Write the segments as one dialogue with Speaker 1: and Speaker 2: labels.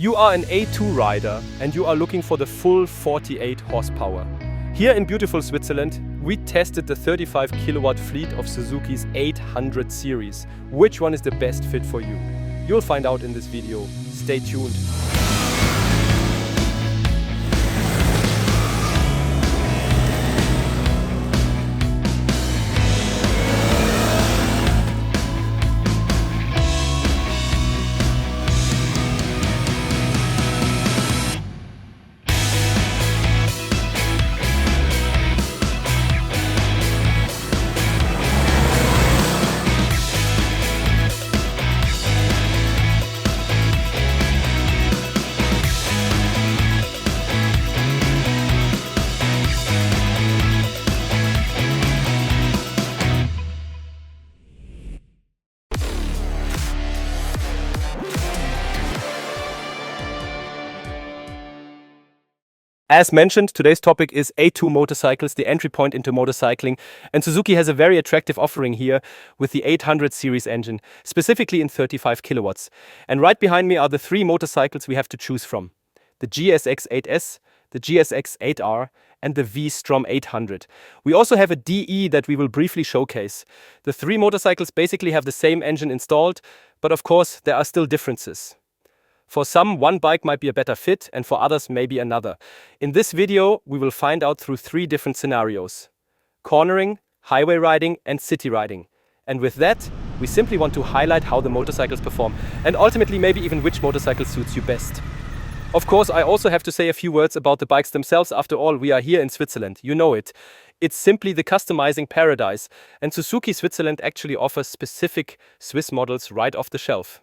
Speaker 1: You are an A2 rider and you are looking for the full 48 horsepower. Here in beautiful Switzerland, we tested the 35 kilowatt fleet of Suzuki's 800 series. Which one is the best fit for you? You'll find out in this video. Stay tuned. As mentioned, today's topic is A2 motorcycles, the entry point into motorcycling, and Suzuki has a very attractive offering here with the 800 series engine, specifically in 35 kilowatts. And right behind me are the three motorcycles we have to choose from: the GSX-8S, the GSX-8R, and the V-Strom 800. We also have a DE that we will briefly showcase. The three motorcycles basically have the same engine installed, but of course there are still differences. For some, one bike might be a better fit, and for others, maybe another. In this video, we will find out through three different scenarios: cornering, highway riding, and city riding. And with that, we simply want to highlight how the motorcycles perform, and ultimately maybe even which motorcycle suits you best. Of course, I also have to say a few words about the bikes themselves. After all, we are here in Switzerland, you know it. It's simply the customizing paradise, and Suzuki Switzerland actually offers specific Swiss models right off the shelf.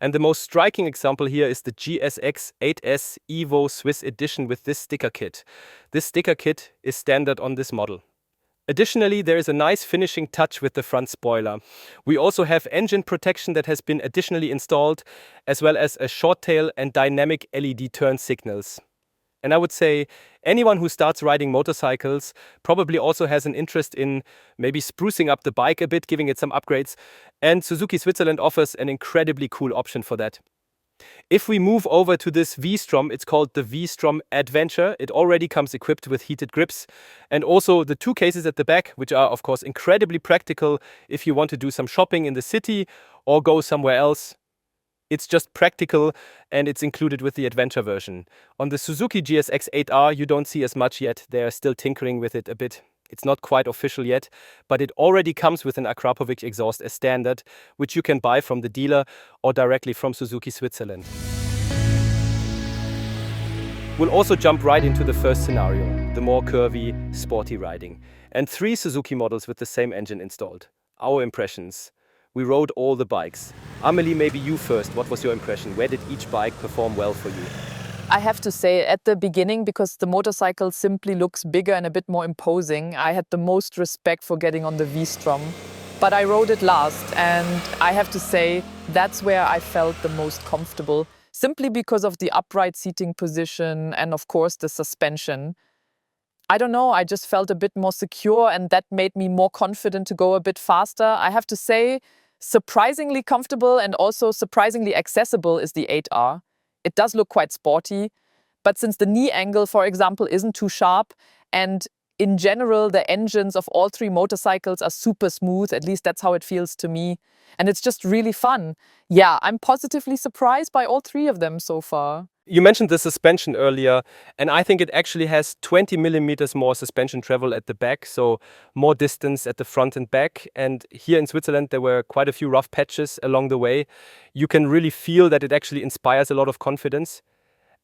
Speaker 1: And the most striking example here is the GSX-8S Evo Swiss Edition with this sticker kit. This sticker kit is standard on this model. Additionally, there is a nice finishing touch with the front spoiler. We also have engine protection that has been additionally installed, as well as a short tail and dynamic LED turn signals. And I would say anyone who starts riding motorcycles probably also has an interest in maybe sprucing up the bike a bit, giving it some upgrades. And Suzuki Switzerland offers an incredibly cool option for that. If we move over to this V-Strom, it's called the V-Strom Adventure. It already comes equipped with heated grips, and also the two cases at the back, which are of course incredibly practical if you want to do some shopping in the city or go somewhere else. It's just practical, and it's included with the adventure version. On the Suzuki GSX-8R, you don't see as much yet. They're still tinkering with it a bit. It's not quite official yet, but it already comes with an Akrapovic exhaust as standard, which you can buy from the dealer or directly from Suzuki Switzerland. We'll also jump right into the first scenario, the more curvy, sporty riding. And three Suzuki models with the same engine installed. Our impressions. We rode all the bikes. Amelie, maybe you first. What was your impression? Where did each bike perform well for you?
Speaker 2: I have to say, at the beginning, because the motorcycle simply looks bigger and a bit more imposing, I had the most respect for getting on the V-Strom. But I rode it last, and I have to say, that's where I felt the most comfortable, simply because of the upright seating position and, of course, the suspension. I don't know, I just felt a bit more secure, and that made me more confident to go a bit faster. I have to say, surprisingly comfortable and also surprisingly accessible is the 8R. It does look quite sporty, but since the knee angle, for example, isn't too sharp, and in general, the engines of all three motorcycles are super smooth, at least that's how it feels to me, and it's just really fun. Yeah, I'm positively surprised by all three of them so far.
Speaker 1: You mentioned the suspension earlier, and I think it actually has 20 millimeters more suspension travel at the back, so more distance at the front and back. And here in Switzerland, there were quite a few rough patches along the way. You can really feel that it actually inspires a lot of confidence.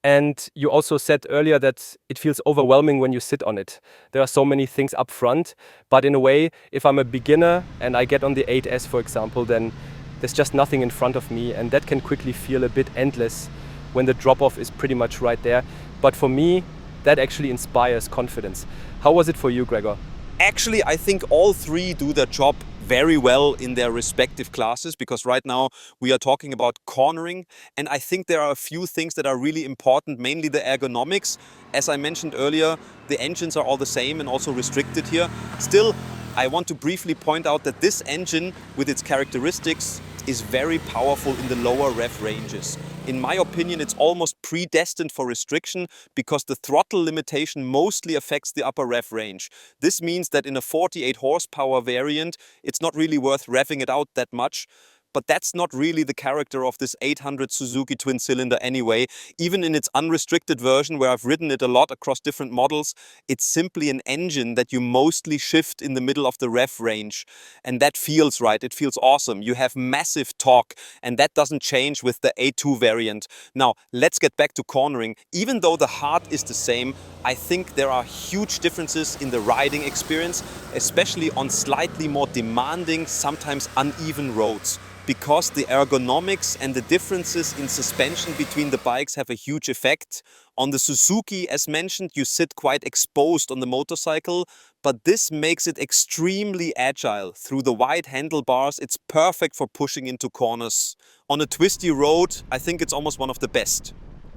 Speaker 1: And you also said earlier that it feels overwhelming when you sit on it. There are so many things up front, but in a way, if I'm a beginner and I get on the 8S, for example, then there's just nothing in front of me, and that can quickly feel a bit endless when the drop-off is pretty much right there. But for me, that actually inspires confidence. How was it for you, Gregor?
Speaker 3: Actually, I think all three do their job very well in their respective classes, because right now we are talking about cornering, and I think there are a few things that are really important, mainly the ergonomics. As I mentioned earlier, the engines are all the same and also restricted here. Still, I want to briefly point out that this engine with its characteristics is very powerful in the lower rev ranges. In my opinion, it's almost predestined for restriction because the throttle limitation mostly affects the upper rev range. This means that in a 48 horsepower variant, it's not really worth revving it out that much. But that's not really the character of this 800 Suzuki twin cylinder anyway. Even in its unrestricted version, where I've ridden it a lot across different models, it's simply an engine that you mostly shift in the middle of the rev range. And that feels right, it feels awesome. You have massive torque, and that doesn't change with the A2 variant. Now, let's get back to cornering. Even though the heart is the same, I think there are huge differences in the riding experience, especially on slightly more demanding, sometimes uneven roads, because the ergonomics and the differences in suspension between the bikes have a huge effect. On the Suzuki, as mentioned, you sit quite exposed on the motorcycle, but this makes it extremely agile. Through the wide handlebars, it's perfect for pushing into corners. On a twisty road, I think it's almost one of the best.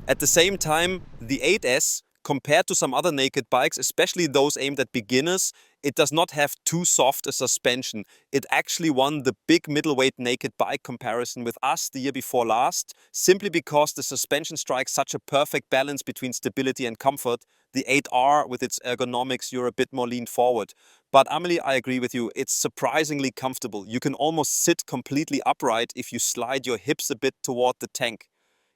Speaker 3: At the same time, the 8S, compared to some other naked bikes, especially those aimed at beginners, it does not have too soft a suspension. It actually won the big middleweight naked bike comparison with us the year before last, simply because the suspension strikes such a perfect balance between stability and comfort. The 8R, with its ergonomics, you're a bit more leaned forward. But Amelie, I agree with you, it's surprisingly comfortable. You can almost sit completely upright if you slide your hips a bit toward the tank.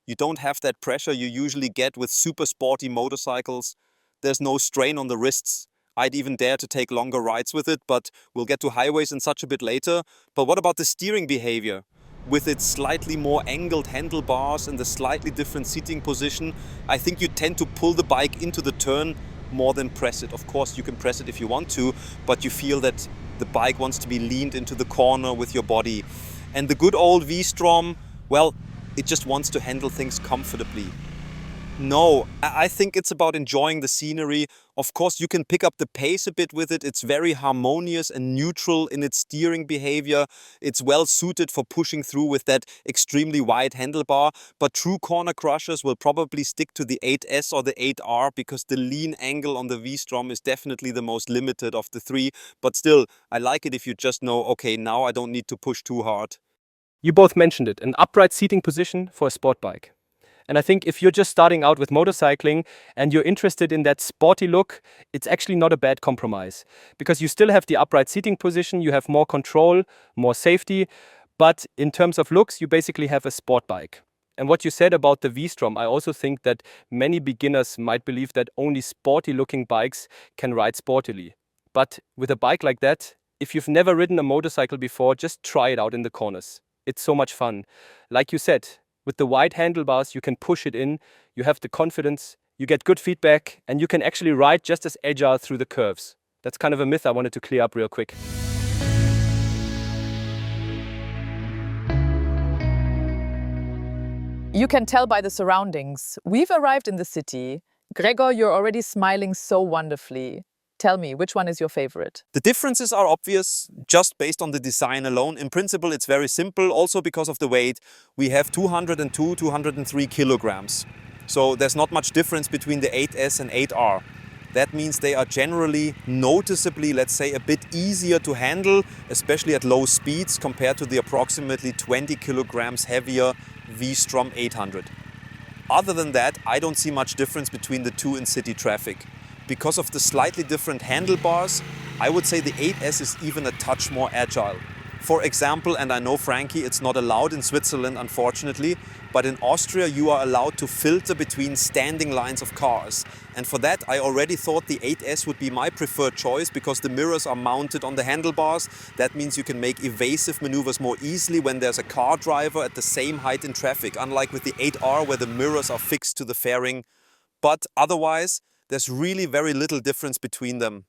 Speaker 3: You don't have that pressure you usually get with super sporty motorcycles. There's no strain on the wrists. I'd even dare to take longer rides with it, but we'll get to highways and such a bit later. But what about the steering behavior? With its slightly more angled handlebars and the slightly different seating position, I think you tend to pull the bike into the turn more than press it. Of course, you can press it if you want to, but you feel that the bike wants to be leaned into the corner with your body. And the good old V-Strom, well, it just wants to handle things comfortably. No, I think it's about enjoying the scenery. Of course, you can pick up the pace a bit with it. It's very harmonious and neutral in its steering behavior. It's well suited for pushing through with that extremely wide handlebar. But true corner crushers will probably stick to the 8S or the 8R because the lean angle on the V-Strom is definitely the most limited of the three. But still, I like it if you just know, okay, now I don't need to push too hard.
Speaker 1: You both mentioned it, an upright seating position for a sport bike. And I think if you're just starting out with motorcycling and you're interested in that sporty look, it's actually not a bad compromise. Because you still have the upright seating position, you have more control, more safety, but in terms of looks, you basically have a sport bike. And what you said about the V-Strom, I also think that many beginners might believe that only sporty looking bikes can ride sportily. But with a bike like that, if you've never ridden a motorcycle before, just try it out in the corners. It's so much fun. Like you said, with the wide handlebars, you can push it in, you have the confidence, you get good feedback, and you can actually ride just as agile through the curves. That's kind of a myth I wanted to clear up real quick.
Speaker 2: You can tell by the surroundings. We've arrived in the city. Gregor, you're already smiling so wonderfully. Tell me, which one is your favorite?
Speaker 3: The differences are obvious just based on the design alone. In principle, it's very simple, also because of the weight. We have 202, 203 kilograms. So there's not much difference between the 8S and 8R. That means they are generally noticeably, let's say, a bit easier to handle, especially at low speeds compared to the approximately 20 kilograms heavier V-Strom 800. Other than that, I don't see much difference between the two in city traffic. Because of the slightly different handlebars, I would say the 8S is even a touch more agile. For example, and I know, Frankie, it's not allowed in Switzerland, unfortunately, but in Austria you are allowed to filter between standing lines of cars. And for that, I already thought the 8S would be my preferred choice because the mirrors are mounted on the handlebars. That means you can make evasive maneuvers more easily when there's a car driver at the same height in traffic, unlike with the 8R where the mirrors are fixed to the fairing. But otherwise, there's really very little difference between them.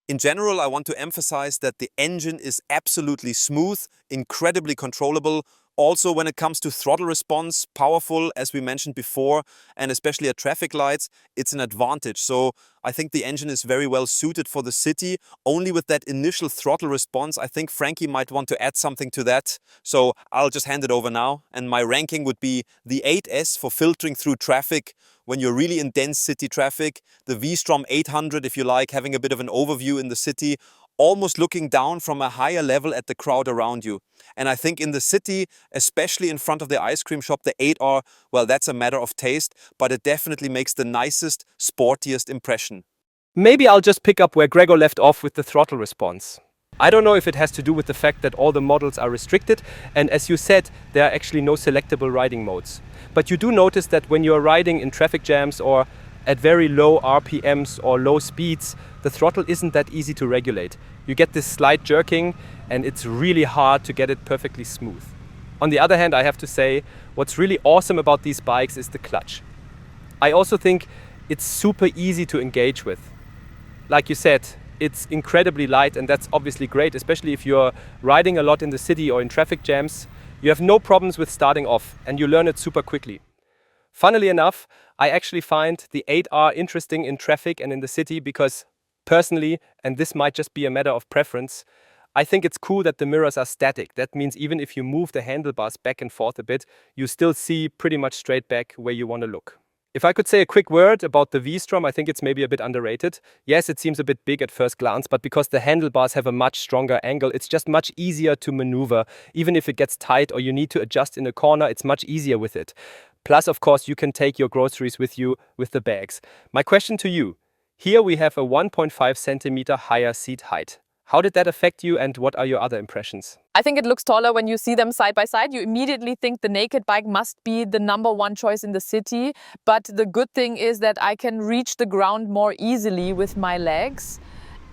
Speaker 3: In general, I want to emphasize that the engine is absolutely smooth, incredibly controllable. Also, when it comes to throttle response, powerful, as we mentioned before, and especially at traffic lights, it's an advantage. So I think the engine is very well suited for the city. Only with that initial throttle response, I think Frankie might want to add something to that. So I'll just hand it over now. And my ranking would be the 8S for filtering through traffic when you're really in dense city traffic, the V-Strom 800 if you like having a bit of an overview in the city, almost looking down from a higher level at the crowd around you. And I think in the city, especially in front of the ice cream shop, the 8R, well, that's a matter of taste, but it definitely makes the nicest, sportiest impression.
Speaker 1: Maybe I'll just pick up where Gregor left off with the throttle response. I don't know if it has to do with the fact that all the models are restricted, and as you said, there are actually no selectable riding modes. But you do notice that when you're riding in traffic jams or at very low RPMs or low speeds, the throttle isn't that easy to regulate. You get this slight jerking, and it's really hard to get it perfectly smooth. On the other hand, I have to say, what's really awesome about these bikes is the clutch. I also think it's super easy to engage with. Like you said, it's incredibly light, and that's obviously great, especially if you're riding a lot in the city or in traffic jams. You have no problems with starting off, and you learn it super quickly. Funnily enough, I actually find the 8R interesting in traffic and in the city because personally, and this might just be a matter of preference, I think it's cool that the mirrors are static. That means even if you move the handlebars back and forth a bit, you still see pretty much straight back where you want to look. If I could say a quick word about the V-Strom, I think it's maybe a bit underrated. Yes, it seems a bit big at first glance, but because the handlebars have a much stronger angle, it's just much easier to maneuver. Even if it gets tight or you need to adjust in a corner, it's much easier with it. Plus, of course, you can take your groceries with you with the bags. My question to you, here we have a 1.5 centimeter higher seat height. How did that affect you, and what are your other impressions?
Speaker 2: I think it looks taller when you see them side by side. You immediately think the naked bike must be the #1 choice in the city. But the good thing is that I can reach the ground more easily with my legs.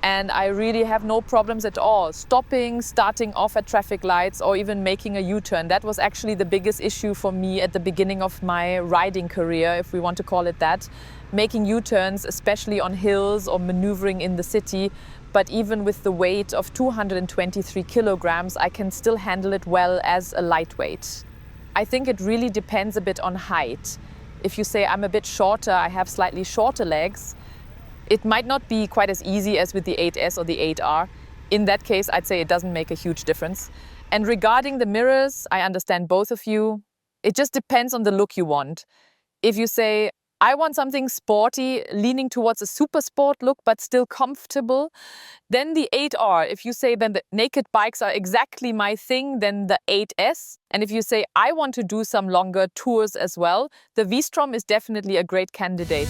Speaker 2: And I really have no problems at all stopping, starting off at traffic lights, or even making a U-turn. That was actually the biggest issue for me at the beginning of my riding career, if we want to call it that. Making U-turns, especially on hills or maneuvering in the city. But even with the weight of 223 kilograms, I can still handle it well as a lightweight. I think it really depends a bit on height. If you say I'm a bit shorter, I have slightly shorter legs, it might not be quite as easy as with the 8S or the 8R. In that case, I'd say it doesn't make a huge difference. And regarding the mirrors, I understand both of you. It just depends on the look you want. If you say, I want something sporty, leaning towards a super sport look, but still comfortable, then the 8R. If you say then the naked bikes are exactly my thing, then the 8S. And if you say, I want to do some longer tours as well, the V-Strom is definitely a great candidate.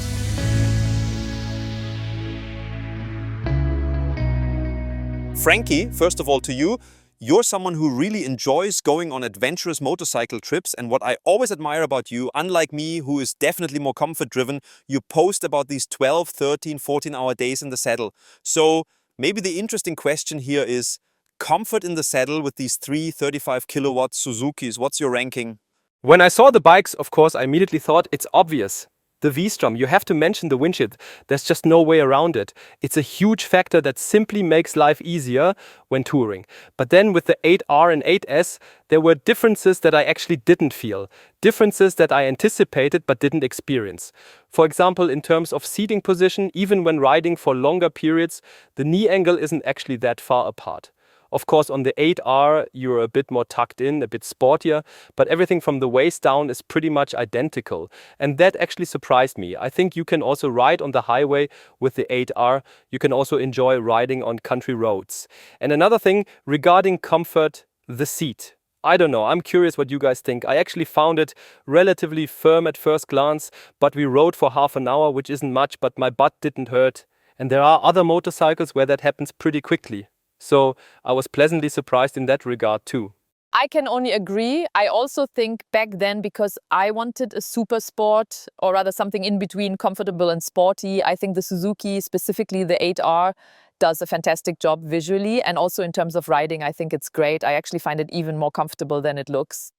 Speaker 3: Frankie, first of all to you, you're someone who really enjoys going on adventurous motorcycle trips, and what I always admire about you, unlike me, who is definitely more comfort driven, you post about these 12, 13, 14-hour days in the saddle. So maybe the interesting question here is comfort in the saddle with these 35 kilowatt Suzukis. What's your ranking?
Speaker 1: When I saw the bikes, of course, I immediately thought it's obvious. The V-Strom, you have to mention the windshield. There's just no way around it. It's a huge factor that simply makes life easier when touring. But then with the 8R and 8S, there were differences that I actually didn't feel. Differences that I anticipated but didn't experience. For example, in terms of seating position, even when riding for longer periods, the knee angle isn't actually that far apart. Of course, on the 8R, you're a bit more tucked in, a bit sportier, but everything from the waist down is pretty much identical. And that actually surprised me. I think you can also ride on the highway with the 8R. You can also enjoy riding on country roads. And another thing regarding comfort, the seat. I don't know, I'm curious what you guys think. I actually found it relatively firm at first glance, but we rode for half an hour, which isn't much, but my butt didn't hurt. And there are other motorcycles where that happens pretty quickly. So I was pleasantly surprised in that regard too.
Speaker 2: I can only agree. I also think back then, because I wanted a super sport, or rather something in between comfortable and sporty, I think the Suzuki, specifically the 8R, does a fantastic job visually, and also in terms of riding, I think it's great. I actually find it even more comfortable than it looks.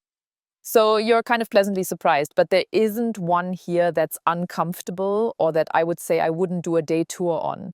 Speaker 2: So you're kind of pleasantly surprised, but there isn't one here that's uncomfortable or that I would say I wouldn't do a day tour on.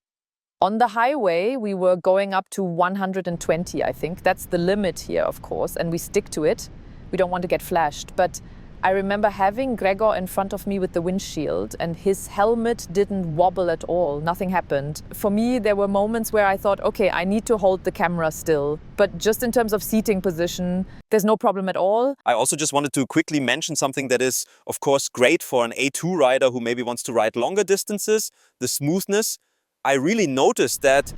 Speaker 2: On the highway, we were going up to 120, I think. That's the limit here, of course, and we stick to it. We don't want to get flashed. But I remember having Gregor in front of me with the windshield, and his helmet didn't wobble at all. Nothing happened. For me, there were moments where I thought, okay, I need to hold the camera still. But just in terms of seating position, there's no problem at all.
Speaker 3: I also just wanted to quickly mention something that is, of course, great for an A2 rider who maybe wants to ride longer distances, the smoothness. I really noticed that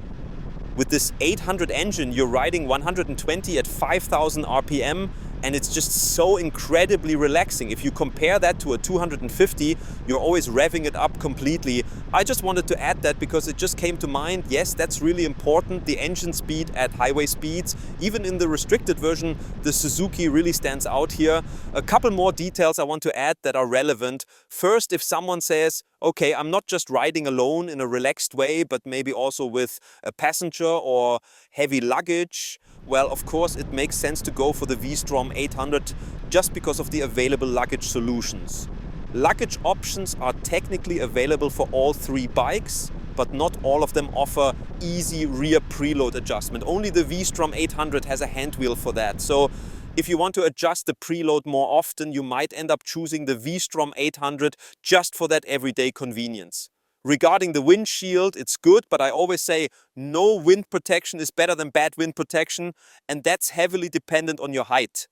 Speaker 3: With this 800 engine, you're riding 120 at 5,000 RPM, and it's just so incredibly relaxing. If you compare that to a 250, you're always revving it up completely. I just wanted to add that because it just came to mind. Yes, that's really important, the engine speed at highway speeds. Even in the restricted version, the Suzuki really stands out here. A couple more details I want to add that are relevant. First, if someone says, okay, I'm not just riding alone in a relaxed way, but maybe also with a passenger or heavy luggage, well, of course, it makes sense to go for the V-Strom 800 just because of the available luggage solutions. Luggage options are technically available for all three bikes, but not all of them offer easy rear preload adjustment. Only the V-Strom 800 has a handwheel for that. So if you want to adjust the preload more often, you might end up choosing the V-Strom 800 just for that everyday convenience. Regarding the windshield, it's good, but I always say no wind protection is better than bad wind protection, and that's heavily dependent on your height.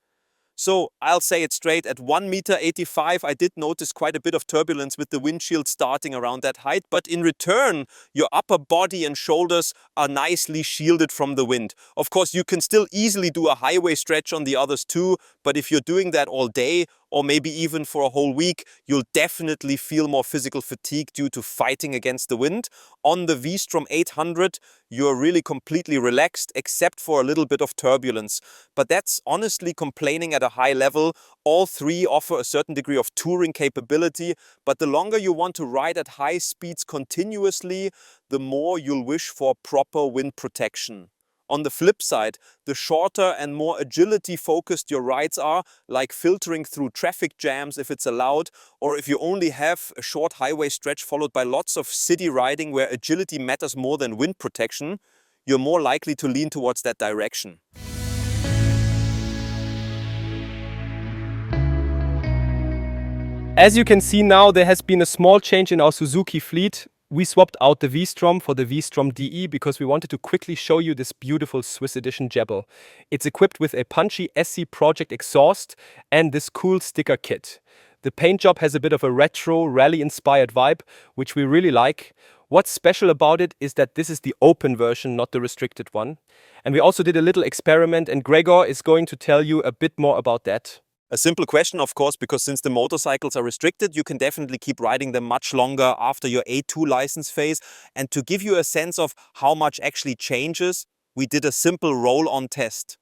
Speaker 3: So I'll say it straight, at 1.85 meters, I did notice quite a bit of turbulence with the windshield starting around that height, but in return, your upper body and shoulders are nicely shielded from the wind. Of course, you can still easily do a highway stretch on the others too, but if you're doing that all day, or maybe even for a whole week, you'll definitely feel more physical fatigue due to fighting against the wind. On the V-Strom 800, you're really completely relaxed, except for a little bit of turbulence. But that's honestly complaining at a high level. All three offer a certain degree of touring capability, but the longer you want to ride at high speeds continuously, the more you'll wish for proper wind protection. On the flip side, the shorter and more agility-focused your rides are, like filtering through traffic jams if it's allowed, or if you only have a short highway stretch followed by lots of city riding where agility matters more than wind protection, you're more likely to lean towards that direction.
Speaker 1: As you can see now, there has been a small change in our Suzuki fleet. We swapped out the V-Strom for the V-Strom DE because we wanted to quickly show you this beautiful Swiss edition Jebel. It's equipped with a punchy SC Project exhaust and this cool sticker kit. The paint job has a bit of a retro, rally-inspired vibe, which we really like. What's special about it is that this is the open version, not the restricted one. And we also did a little experiment, and Gregor is going to tell you a bit more about that.
Speaker 3: A simple question, of course, because since the motorcycles are restricted, you can definitely keep riding them much longer after your A2 license phase. And to give you a sense of how much actually changes, we did a simple roll-on test.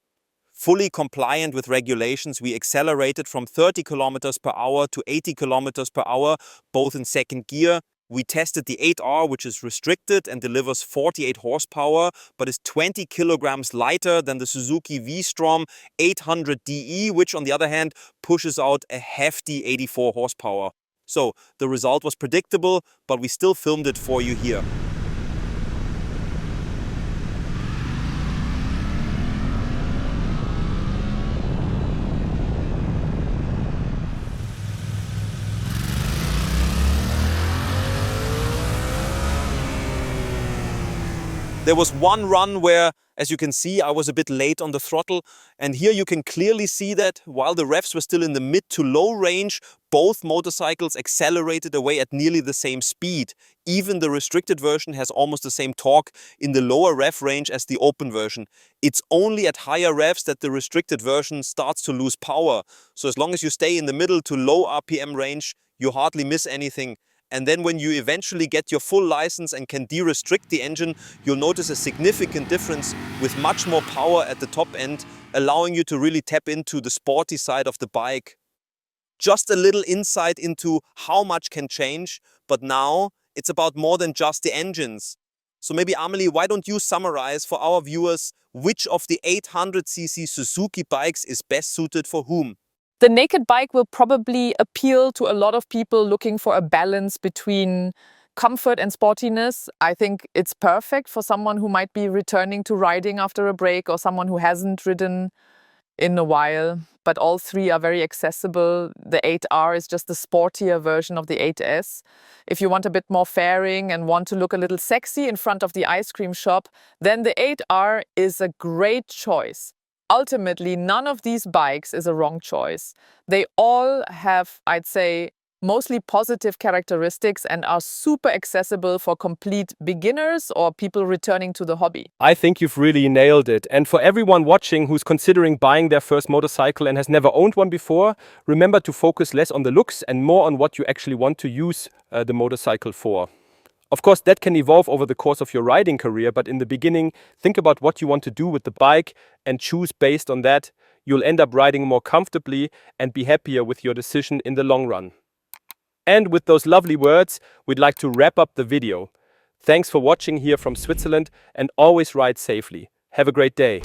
Speaker 3: Fully compliant with regulations, we accelerated from 30 kilometers per hour to 80 kilometers per hour, both in second gear. We tested the 8R, which is restricted and delivers 48 horsepower, but is 20 kilograms lighter than the Suzuki V-Strom 800 DE, which on the other hand pushes out a hefty 84 horsepower. So the result was predictable, but we still filmed it for you here. There was one run where, as you can see, I was a bit late on the throttle, and here you can clearly see that while the revs were still in the mid to low range, both motorcycles accelerated away at nearly the same speed. Even the restricted version has almost the same torque in the lower rev range as the open version. It's only at higher revs that the restricted version starts to lose power. So as long as you stay in the middle to low RPM range, you hardly miss anything. And then when you eventually get your full license and can de-restrict the engine, you'll notice a significant difference with much more power at the top end, allowing you to really tap into the sporty side of the bike. Just a little insight into how much can change, but now it's about more than just the engines. So maybe Amelie, why don't you summarize for our viewers which of the 800cc Suzuki bikes is best suited for whom?
Speaker 2: The naked bike will probably appeal to a lot of people looking for a balance between comfort and sportiness. I think it's perfect for someone who might be returning to riding after a break or someone who hasn't ridden in a while. But all three are very accessible. The 8R is just the sportier version of the 8S. If you want a bit more fairing and want to look a little sexy in front of the ice cream shop, then the 8R is a great choice. Ultimately, none of these bikes is a wrong choice. They all have, I'd say, mostly positive characteristics and are super accessible for complete beginners or people returning to the hobby.
Speaker 1: I think you've really nailed it. And for everyone watching who's considering buying their first motorcycle and has never owned one before, remember to focus less on the looks and more on what you actually want to use the motorcycle for. Of course, that can evolve over the course of your riding career, but in the beginning, think about what you want to do with the bike and choose based on that. You'll end up riding more comfortably and be happier with your decision in the long run. And with those lovely words, we'd like to wrap up the video. Thanks for watching here from Switzerland and always ride safely. Have a great day.